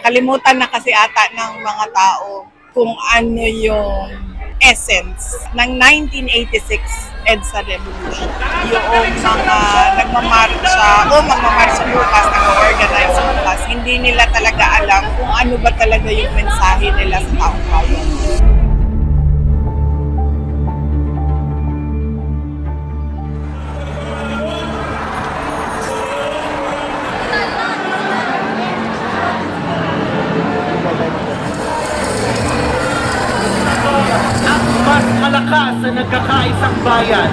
Nakalimutan na kasi ata ng mga tao kung ano yung essence ng 1986 EDSA Revolution. Yung mga nagmamarsya o magmamarsya bukas, nag-organize bukas, hindi nila talaga alam kung ano ba talaga yung mensahe nila sa taong bayan. Mas malakas sa nagkakaisang bayan.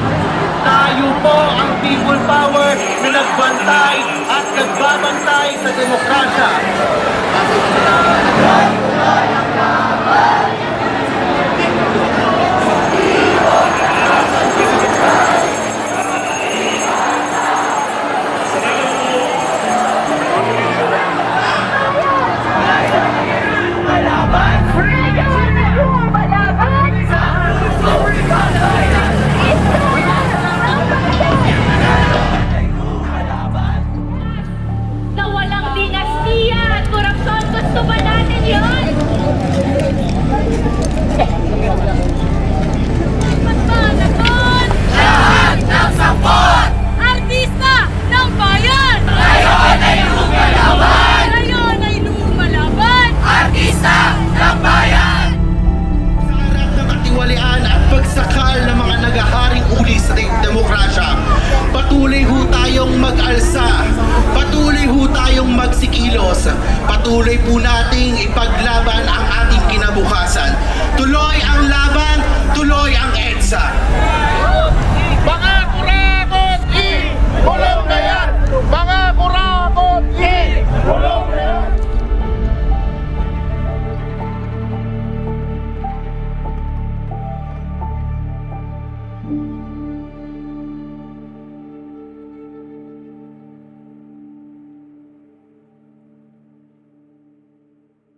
Tayo po ang people power na nagbantay at nagbabantay sa demokrasya. Na walang dinastiya at korupsyon. Gusto ba natin yun? Magpanagon! Lahat ng sampot! Artista ng bayan! Ngayon ay lumalaban! Ngayon ay lumalaban! Artista ng bayan! Sa harap ng katiwalian at pagsakal ng mga nagaharing uli sa demokrasya, patuloy ho tayong mag-alsa, patuloy ho tayong magsikilos, patuloy po nating ipaglaban ang ating kinabukasan. Tuloy ang laban, tuloy ang EDSA.